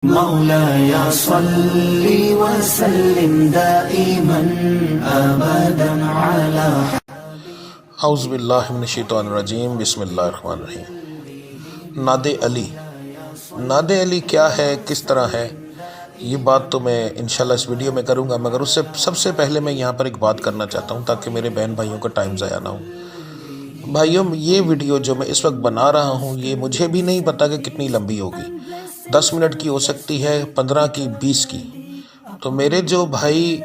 مولاي صل وسلم دائما ابدا على اعوذ باللہ من الشیطان الرجیم، بسم اللہ الرحمن الرحیم۔ نعت علی، نعت علی کیا ہے، کس طرح ہے، یہ بات تو میں انشاءاللہ اس ویڈیو میں کروں گا، مگر اس سے سب سے پہلے میں یہاں پر ایک بات کرنا چاہتا ہوں تاکہ میرے بہن بھائیوں کا ٹائم ضائع نہ ہو۔ بھائیوں، یہ ویڈیو جو میں اس وقت بنا رہا ہوں، یہ مجھے بھی نہیں پتا کہ کتنی لمبی ہوگی، 10 منٹ کی ہو سکتی ہے، 15 کی، 20 کی۔ تو میرے جو بھائی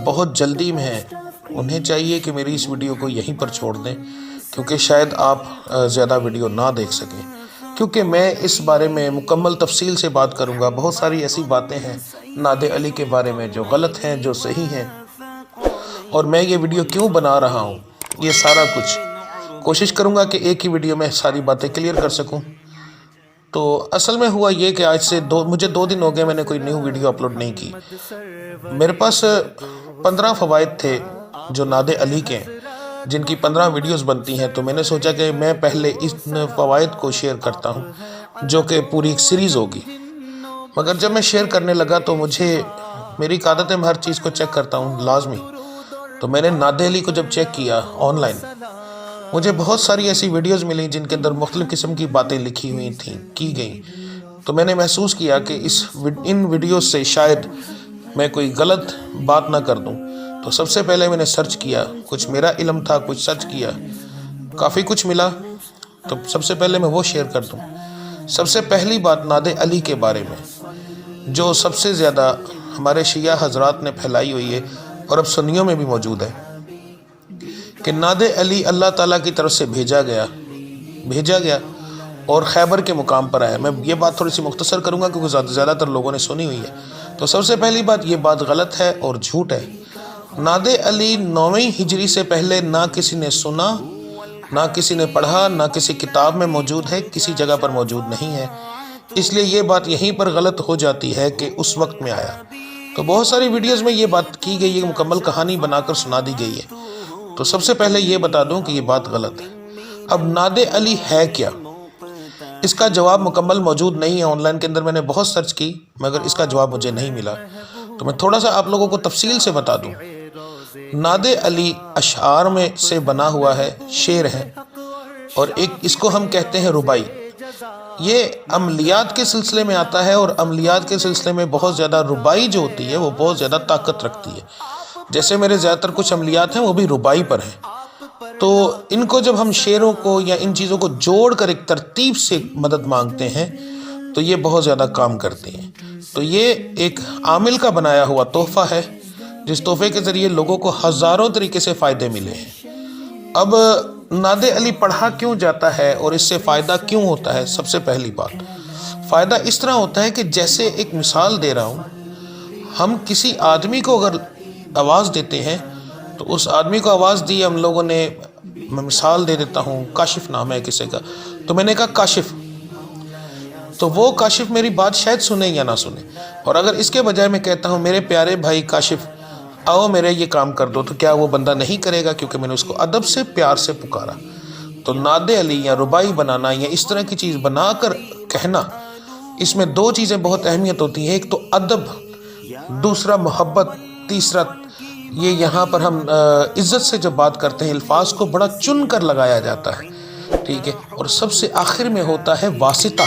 بہت جلدی میں ہیں، انہیں چاہیے کہ میری اس ویڈیو کو یہیں پر چھوڑ دیں، کیونکہ شاید آپ زیادہ ویڈیو نہ دیکھ سکیں، کیونکہ میں اس بارے میں مکمل تفصیل سے بات کروں گا۔ بہت ساری ایسی باتیں ہیں نعت علی کے بارے میں جو غلط ہیں، جو صحیح ہیں، اور میں یہ ویڈیو کیوں بنا رہا ہوں، یہ سارا کچھ کوشش کروں گا کہ ایک ہی ویڈیو میں ساری باتیں کلیئر کر سکوں۔ تو اصل میں ہوا یہ کہ آج سے مجھے 2 دن ہو گئے میں نے کوئی نیو ویڈیو اپلوڈ نہیں کی۔ میرے پاس 15 فوائد تھے جو نعت علی کے ہیں، جن کی 15 ویڈیوز بنتی ہیں، تو میں نے سوچا کہ میں پہلے ان فوائد کو شیئر کرتا ہوں جو کہ پوری ایک سیریز ہوگی۔ مگر جب میں شیئر کرنے لگا تو میری عادت ہے، میں ہر چیز کو چیک کرتا ہوں لازمی۔ تو میں نے نعت علی کو جب چیک کیا آن لائن، مجھے بہت ساری ایسی ویڈیوز ملیں جن کے اندر مختلف قسم کی باتیں لکھی ہوئی تھیں، کی گئیں۔ تو میں نے محسوس کیا کہ ان ویڈیوز سے شاید میں کوئی غلط بات نہ کر دوں۔ تو سب سے پہلے میں نے سرچ کیا، کچھ میرا علم تھا، کچھ سرچ کیا، کافی کچھ ملا، تو سب سے پہلے میں وہ شیئر کر دوں۔ سب سے پہلی بات نعت علی کے بارے میں، جو سب سے زیادہ ہمارے شیعہ حضرات نے پھیلائی ہوئی ہے اور اب سنیوں میں بھی موجود ہے، کہ نعت علی اللہ تعالیٰ کی طرف سے بھیجا گیا اور خیبر کے مقام پر آیا۔ میں یہ بات تھوڑی سی مختصر کروں گا کیونکہ زیادہ تر لوگوں نے سنی ہوئی ہے۔ تو سب سے پہلی بات، یہ بات غلط ہے اور جھوٹ ہے۔ نعت علی 9ویں ہجری سے پہلے نہ کسی نے سنا، نہ کسی نے پڑھا، نہ کسی کتاب میں موجود ہے، کسی جگہ پر موجود نہیں ہے۔ اس لیے یہ بات یہیں پر غلط ہو جاتی ہے کہ اس وقت میں آیا۔ تو بہت ساری ویڈیوز میں یہ بات کی گئی ہے، مکمل کہانی بنا کر سنا دی گئی ہے۔ تو سب سے پہلے یہ بتا دوں کہ یہ بات غلط ہے۔ اب نعت علی ہے کیا، اس کا جواب مکمل موجود نہیں ہے آن لائن کے اندر۔ میں نے بہت سرچ کی مگر اس کا جواب مجھے نہیں ملا۔ تو میں تھوڑا سا آپ لوگوں کو تفصیل سے بتا دوں۔ نعت علی اشعار میں سے بنا ہوا ہے، شعر ہے، اور اس کو ہم کہتے ہیں ربائی۔ یہ عملیات کے سلسلے میں آتا ہے، اور عملیات کے سلسلے میں بہت زیادہ ربائی جو ہوتی ہے وہ بہت زیادہ طاقت رکھتی ہے۔ جیسے میرے زیادہ تر کچھ عملیات ہیں وہ بھی ربائی پر ہیں۔ تو ان کو جب ہم شعروں کو یا ان چیزوں کو جوڑ کر ایک ترتیب سے مدد مانگتے ہیں تو یہ بہت زیادہ کام کرتے ہیں۔ تو یہ ایک عامل کا بنایا ہوا تحفہ ہے، جس تحفے کے ذریعے لوگوں کو ہزاروں طریقے سے فائدے ملے ہیں۔ اب نعت علی پڑھا کیوں جاتا ہے اور اس سے فائدہ کیوں ہوتا ہے؟ سب سے پہلی بات، فائدہ اس طرح ہوتا ہے کہ جیسے ایک مثال دے رہا ہوں، ہم کسی آدمی کو اگر آواز دیتے ہیں تو اس آدمی کو آواز دی ہم لوگوں نے، میں مثال دے دیتا ہوں، کاشف نام ہے کسی کا، تو میں نے کہا کاشف، تو وہ کاشف میری بات شاید سنے یا نہ سنے۔ اور اگر اس کے بجائے میں کہتا ہوں میرے پیارے بھائی کاشف آؤ میرے یہ کام کر دو، تو کیا وہ بندہ نہیں کرے گا؟ کیونکہ میں نے اس کو ادب سے، پیار سے پکارا۔ تو نعت علی یا ربائی بنانا یا اس طرح کی چیز بنا کر کہنا، اس میں 2 چیزیں بہت اہمیت ہوتی ہیں، ایک تو ادب، دوسرا محبت، تیسرا یہ یہاں پر ہم عزت سے جب بات کرتے ہیں الفاظ کو بڑا چن کر لگایا جاتا ہے، ٹھیک ہے، اور سب سے آخر میں ہوتا ہے واسطہ،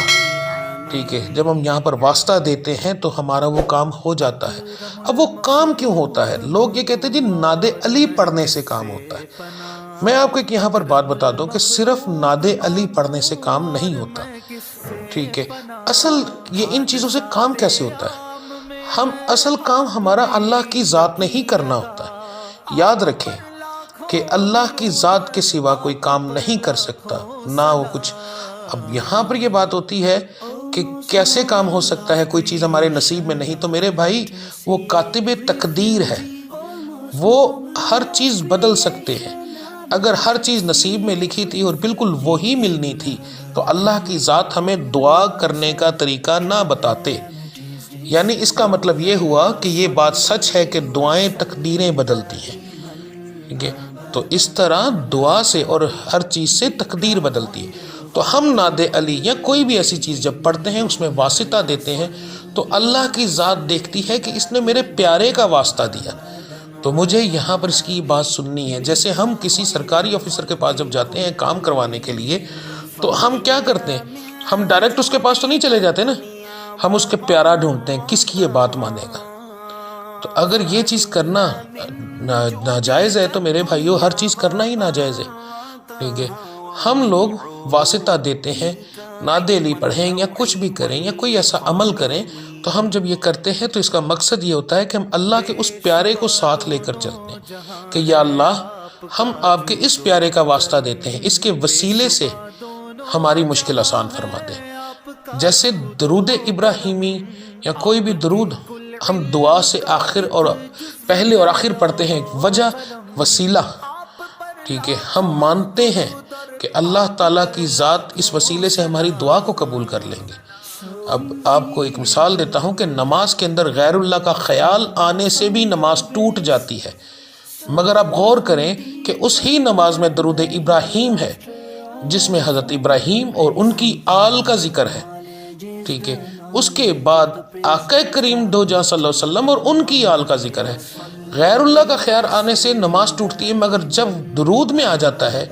ٹھیک ہے، جب ہم یہاں پر واسطہ دیتے ہیں تو ہمارا وہ کام ہو جاتا ہے۔ اب وہ کام کیوں ہوتا ہے؟ لوگ یہ کہتے ہیں جی نعت علی پڑھنے سے کام ہوتا ہے۔ میں آپ کو ایک یہاں پر بات بتا دوں کہ صرف نعت علی پڑھنے سے کام نہیں ہوتا، ٹھیک ہے۔ اصل یہ ان چیزوں سے کام کیسے ہوتا ہے؟ اصل کام ہمارا اللہ کی ذات میں ہی کرنا ہوتا ہے۔ یاد رکھیں کہ اللہ کی ذات کے سوا کوئی کام نہیں کر سکتا، نہ وہ کچھ۔ اب یہاں پر یہ بات ہوتی ہے کہ کیسے کام ہو سکتا ہے، کوئی چیز ہمارے نصیب میں نہیں، تو میرے بھائی وہ کاتب تقدیر ہے، وہ ہر چیز بدل سکتے ہیں۔ اگر ہر چیز نصیب میں لکھی تھی اور بالکل وہی ملنی تھی تو اللہ کی ذات ہمیں دعا کرنے کا طریقہ نہ بتاتے۔ یعنی اس کا مطلب یہ ہوا کہ یہ بات سچ ہے کہ دعائیں تقدیریں بدلتی ہیں، ٹھیک ہے۔ تو اس طرح دعا سے اور ہر چیز سے تقدیر بدلتی ہے۔ تو ہم نعت علی یا کوئی بھی ایسی چیز جب پڑھتے ہیں اس میں واسطہ دیتے ہیں تو اللہ کی ذات دیکھتی ہے کہ اس نے میرے پیارے کا واسطہ دیا، تو مجھے یہاں پر اس کی بات سننی ہے۔ جیسے ہم کسی سرکاری آفیسر کے پاس جب جاتے ہیں کام کروانے کے لیے، تو ہم کیا کرتے ہیں؟ ہم ڈائریکٹ اس کے پاس تو نہیں چلے جاتے نا، ہم اس کے پیارا ڈھونڈتے ہیں، کس کی یہ بات مانے گا۔ تو اگر یہ چیز کرنا ناجائز ہے تو میرے بھائیوں ہر چیز کرنا ہی ناجائز ہے، ٹھیک ہے؟ ہم لوگ واسطہ دیتے ہیں، نعت علی پڑھیں یا کچھ بھی کریں یا کوئی ایسا عمل کریں، تو ہم جب یہ کرتے ہیں تو اس کا مقصد یہ ہوتا ہے کہ ہم اللہ کے اس پیارے کو ساتھ لے کر چلتے ہیں کہ یا اللہ ہم آپ کے اس پیارے کا واسطہ دیتے ہیں، اس کے وسیلے سے ہماری مشکل آسان فرما دیں۔ جیسے درود ابراہیمی یا کوئی بھی درود ہم دعا سے آخر اور پہلے اور آخر پڑھتے ہیں، وجہ وسیلہ، ٹھیک ہے؟ ہم مانتے ہیں کہ اللہ تعالیٰ کی ذات اس وسیلے سے ہماری دعا کو قبول کر لیں گے۔ اب آپ کو ایک مثال دیتا ہوں کہ نماز کے اندر غیر اللہ کا خیال آنے سے بھی نماز ٹوٹ جاتی ہے، مگر آپ غور کریں کہ اس ہی نماز میں درود ابراہیم ہے جس میں حضرت ابراہیم اور ان کی آل کا ذکر ہے، ٹھیک ہے؟ اس کے بعد آقا کریم دو جہاں صلی اللہ علیہ وسلم اور ان کی آل کا ذکر ہے۔ غیر اللہ کا خیال آنے سے نماز ٹوٹتی ہے، مگر جب درود میں آ جاتا ہے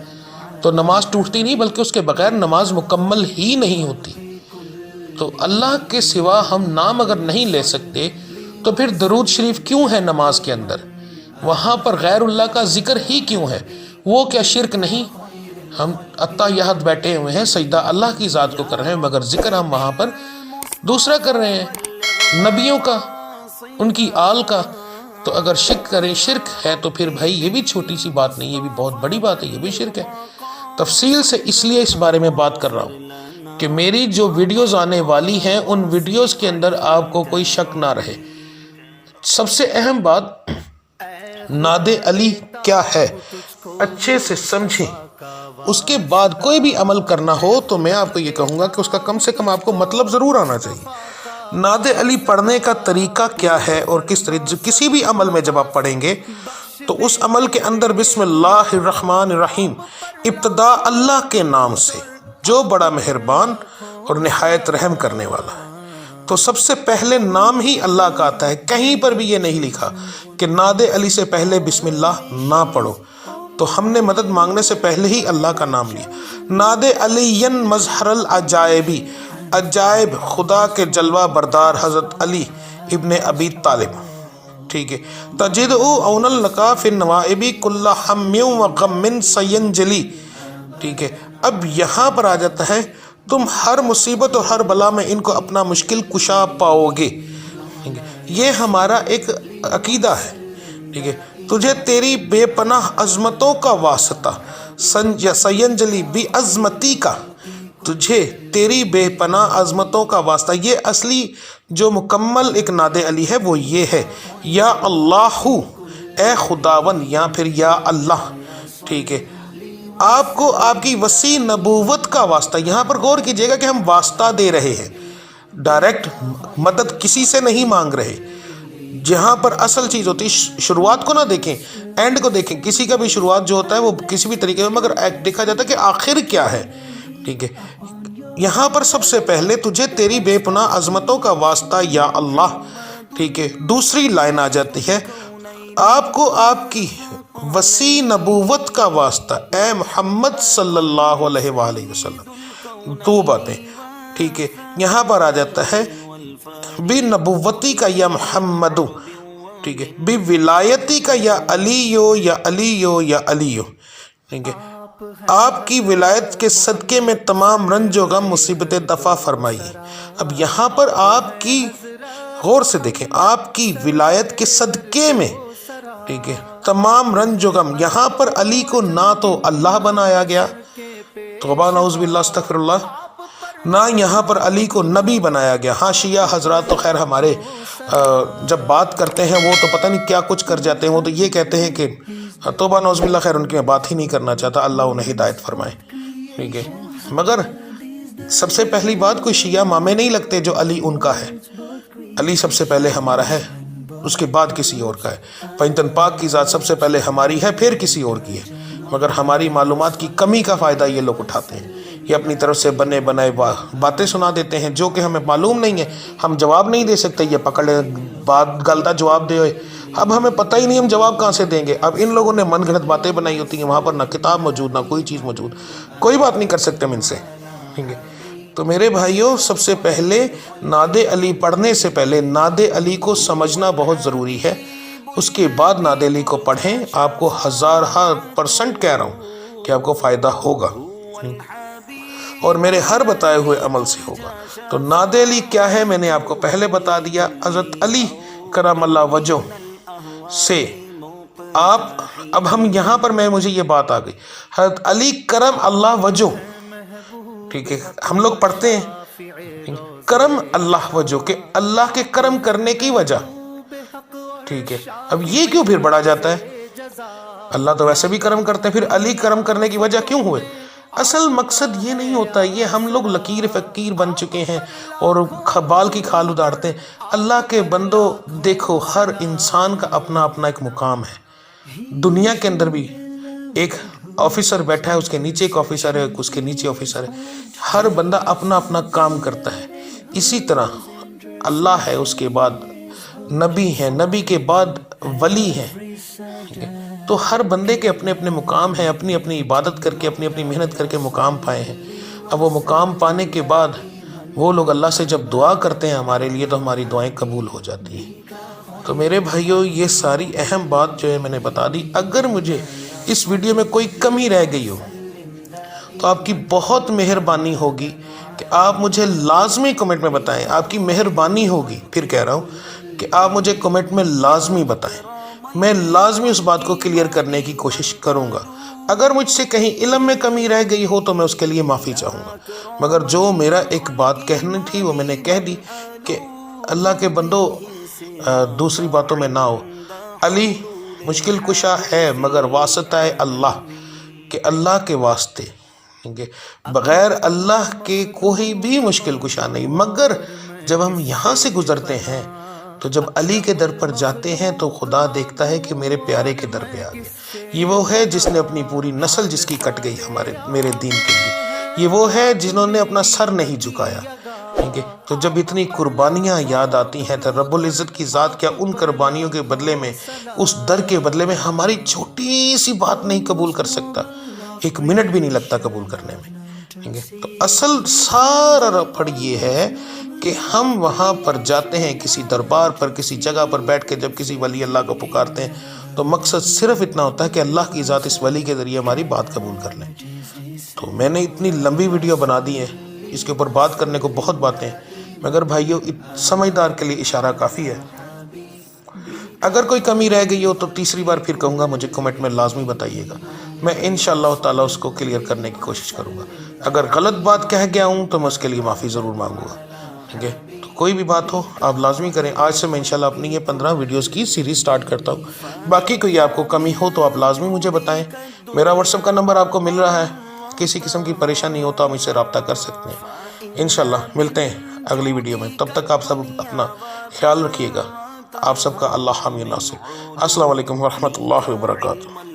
تو نماز ٹوٹتی نہیں، بلکہ اس کے بغیر نماز مکمل ہی نہیں ہوتی۔ تو اللہ کے سوا ہم نام اگر نہیں لے سکتے تو پھر درود شریف کیوں ہے نماز کے اندر؟ وہاں پر غیر اللہ کا ذکر ہی کیوں ہے؟ وہ کیا شرک نہیں؟ ہم اتحیات بیٹھے ہوئے ہیں، سجدہ اللہ کی ذات کو کر رہے ہیں، مگر ذکر ہم وہاں پر دوسرا کر رہے ہیں، نبیوں کا، ان کی آل کا۔ تو اگر شرک ہے تو پھر بھائی یہ بھی چھوٹی سی بات نہیں، یہ بھی بہت بڑی بات ہے، یہ بھی شرک ہے۔ تفصیل سے اس لیے اس بارے میں بات کر رہا ہوں کہ میری جو ویڈیوز آنے والی ہیں ان ویڈیوز کے اندر آپ کو کوئی شک نہ رہے۔ سب سے اہم بات، نعت علی کیا ہے اچھے سے سمجھیں، اس کے بعد کوئی بھی عمل کرنا ہو تو میں آپ کو یہ کہوں گا کہ اس کا کم سے کم آپ کو مطلب ضرور آنا چاہیے۔ نعت علی پڑھنے کا طریقہ کیا ہے اور کس طریقے، کسی بھی عمل میں جب آپ پڑھیں گے تو اس عمل کے اندر بسم اللہ الرحمن الرحیم، ابتدا اللہ کے نام سے جو بڑا مہربان اور نہایت رحم کرنے والا ہے۔ تو سب سے پہلے نام ہی اللہ کا آتا ہے، کہیں پر بھی یہ نہیں لکھا کہ نعت علی سے پہلے بسم اللہ نہ پڑھو۔ تو ہم نے مدد مانگنے سے پہلے ہی اللہ کا نام لیا۔ نعت علی مظہر العجائبی، عجائب خدا کے جلوہ بردار حضرت علی ابن ابی طالب، ٹھیک ہے؟ تجدہ اون لکا فی النوائب کل ہم و غم سینجلی، ٹھیک ہے؟ اب یہاں پر آ جاتا ہے تم ہر مصیبت اور ہر بلا میں ان کو اپنا مشکل کشا پاؤ گے، ٹھیک ہے؟ یہ ہمارا ایک عقیدہ ہے، ٹھیک ہے؟ تجھے تیری بے پناہ عظمتوں کا واسطہ، سینجلی بھی عظمتی کا، تجھے تیری بے پناہ عظمتوں کا واسطہ۔ یہ اصلی جو مکمل ایک نعت علی ہے وہ یہ ہے، یا اللہ اے خداون، یا پھر یا اللہ، ٹھیک ہے؟ آپ کو آپ کی وسیع نبوت کا واسطہ، یہاں پر غور کیجئے گا کہ ہم واسطہ دے رہے ہیں، ڈائریکٹ مدد کسی سے نہیں مانگ رہے۔ جہاں پر اصل چیز ہوتی ہے، شروعات کو نہ دیکھیں، اینڈ کو دیکھیں۔ کسی کا بھی شروعات جو ہوتا ہے وہ کسی بھی طریقے میں، مگر دیکھا جاتا ہے کہ آخر کیا ہے، ٹھیک ہے؟ یہاں پر سب سے پہلے تجھے تیری بے پناہ عظمتوں کا واسطہ یا اللہ، ٹھیک ہے؟ دوسری لائن آ جاتی ہے، آپ کو آپ کی وسیع نبوت کا واسطہ اے محمد صلی اللہ علیہ وآلہ وسلم۔ دو باتیں، ٹھیک ہے؟ یہاں پر آ جاتا ہے بھی نبوتی کا یا محمد، ٹھیک ہے؟ بھی ولایتی کا یا علیو یا علیو یا علیو، ٹھیک ہے؟ آپ کی ولایت کے صدقے میں تمام رنج و غم مصیبتیں دفع فرمائیے۔ اب یہاں پر آپ کی غور سے دیکھیں، آپ کی ولایت کے صدقے میں، ٹھیک ہے، تمام رنج و غم، یہاں پر علی کو نہ تو اللہ بنایا گیا، توبہ نعوذ باللہ استغفر اللہ، نہ یہاں پر علی کو نبی بنایا گیا۔ ہاں شیعہ حضرات تو خیر ہمارے جب بات کرتے ہیں وہ تو پتہ نہیں کیا کچھ کر جاتے ہیں، وہ تو یہ کہتے ہیں کہ توبہ نعوذ باللہ، خیر ان کی میں بات ہی نہیں کرنا چاہتا، اللہ انہیں ہدایت فرمائے، ٹھیک ہے؟ مگر سب سے پہلی بات، کوئی شیعہ مامے نہیں لگتے جو علی ان کا ہے۔ علی سب سے پہلے ہمارا ہے، اس کے بعد کسی اور کا ہے۔ پنجتن پاک کی ذات سب سے پہلے ہماری ہے، پھر کسی اور کی ہے، مگر ہماری معلومات کی کمی کا فائدہ یہ لوگ اٹھاتے ہیں۔ یہ اپنی طرف سے بنے بنائے باتیں سنا دیتے ہیں جو کہ ہمیں معلوم نہیں ہے، ہم جواب نہیں دے سکتے، یہ پکڑ بات گلتا جواب دے ہوئے، اب ہمیں پتہ ہی نہیں ہم جواب کہاں سے دیں گے۔ اب ان لوگوں نے من گھڑت باتیں بنائی ہوتی ہیں، وہاں پر نہ کتاب موجود نہ کوئی چیز موجود، کوئی بات نہیں کر سکتے ہم ان سے، ٹھیک ہے۔ تو میرے بھائیوں، سب سے پہلے نعت علی پڑھنے سے پہلے نعت علی کو سمجھنا بہت ضروری ہے، اس کے بعد نعت علی کو پڑھیں۔ آپ کو 1000% کہہ رہا ہوں کہ آپ کو فائدہ ہوگا اور میرے ہر بتائے ہوئے عمل سے ہوگا۔ تو نعت علی کیا ہے میں نے آپ کو پہلے بتا دیا۔ حضرت علی کرم اللہ وجہ سے آپ، اب ہم یہاں پر مجھے یہ بات آ گئی، حضرت علی کرم اللہ وجہ، ٹھیک ہے، ہم لوگ پڑھتے ہیں کرم اللہ وجہ کہ اللہ کے کرم کرنے کی وجہ، ٹھیک ہے۔ اب یہ کیوں پھر بڑھا جاتا ہے؟ اللہ تو ویسے بھی کرم کرتے ہیں، پھر علی کرم کرنے کی وجہ کیوں ہوئے؟ اصل مقصد یہ نہیں ہوتا، یہ ہم لوگ لکیر فقیر بن چکے ہیں اور بال کی کھال ادھاڑتے ہیں۔ اللہ کے بندو دیکھو، ہر انسان کا اپنا اپنا ایک مقام ہے۔ دنیا کے اندر بھی ایک آفیسر بیٹھا ہے، اس کے نیچے ایک آفیسر ہے، اس کے نیچے آفیسر ہے، ہر بندہ اپنا اپنا کام کرتا ہے۔ اسی طرح اللہ ہے، اس کے بعد نبی ہیں، نبی کے بعد ولی ہیں، تو ہر بندے کے اپنے اپنے مقام ہیں، اپنی اپنی عبادت کر کے اپنی اپنی محنت کر کے مقام پائے ہیں۔ اب وہ مقام پانے کے بعد وہ لوگ اللہ سے جب دعا کرتے ہیں ہمارے لیے تو ہماری دعائیں قبول ہو جاتی ہیں۔ تو میرے بھائیوں، یہ ساری اہم بات جو ہے میں نے بتا دی۔ اگر مجھے اس ویڈیو میں کوئی کمی رہ گئی ہو تو آپ کی بہت مہربانی ہوگی کہ آپ مجھے لازمی کمنٹ میں بتائیں، آپ کی مہربانی ہوگی، پھر کہہ رہا ہوں کہ آپ مجھے کمنٹ میں لازمی بتائیں، میں لازمی اس بات کو کلیئر کرنے کی کوشش کروں گا۔ اگر مجھ سے کہیں علم میں کمی رہ گئی ہو تو میں اس کے لیے معافی چاہوں گا، مگر جو میرا ایک بات کہنی تھی وہ میں نے کہہ دی کہ اللہ کے بندو دوسری باتوں میں نہ ہو۔ علی مشکل کشا ہے مگر واسطہ ہے اللہ، کہ اللہ کے واسطے، بغیر اللہ کے کوئی بھی مشکل کشا نہیں۔ مگر جب ہم یہاں سے گزرتے ہیں تو جب علی کے در پر جاتے ہیں تو خدا دیکھتا ہے کہ میرے پیارے کے در پہ آ گئے۔ یہ وہ ہے جس نے اپنی پوری نسل جس کی کٹ گئی میرے دین کے لیے، یہ وہ ہے جنہوں نے اپنا سر نہیں جھکایا، ٹھیک ہے۔ تو جب اتنی قربانیاں یاد آتی ہیں تو رب العزت کی ذات کیا ان قربانیوں کے بدلے میں، اس در کے بدلے میں ہماری چھوٹی سی بات نہیں قبول کر سکتا؟ ایک منٹ بھی نہیں لگتا قبول کرنے میں، ٹھیک ہے۔ تو اصل سارا رفڑ یہ ہے کہ ہم وہاں پر جاتے ہیں کسی دربار پر، کسی جگہ پر بیٹھ کے جب کسی ولی اللہ کو پکارتے ہیں تو مقصد صرف اتنا ہوتا ہے کہ اللہ کی ذات اس ولی کے ذریعے ہماری بات قبول کر لیں۔ تو میں نے اتنی لمبی ویڈیو بنا دی ہے، اس کے اوپر بات کرنے کو بہت باتیں ہیں، مگر بھائیوں سمجھدار کے لیے اشارہ کافی ہے۔ اگر کوئی کمی رہ گئی ہو تو تیسری بار پھر کہوں گا مجھے کمنٹ میں لازمی بتائیے گا، میں انشاءاللہ تعالیٰ اس کو کلیئر کرنے کی کوشش کروں گا۔ اگر غلط بات کہہ گیا ہوں تو میں اس کے لیے معافی ضرور مانگوں گا، ٹھیک ہے۔ تو کوئی بھی بات ہو آپ لازمی کریں۔ آج سے میں انشاءاللہ اپنی یہ 15 ویڈیوز کی سیریز سٹارٹ کرتا ہوں۔ باقی کوئی آپ کو کمی ہو تو آپ لازمی مجھے بتائیں۔ میرا واٹس ایپ کا نمبر آپ کو مل رہا ہے، کسی قسم کی پریشانی ہو تو آپ مجھ سے رابطہ کر سکتے ہیں۔ انشاءاللہ ملتے ہیں اگلی ویڈیو میں، تب تک آپ سب اپنا خیال رکھیے گا۔ آپ سب کا اللہ حامی ناصر۔ السلام علیکم ورحمۃ اللہ وبرکاتہ۔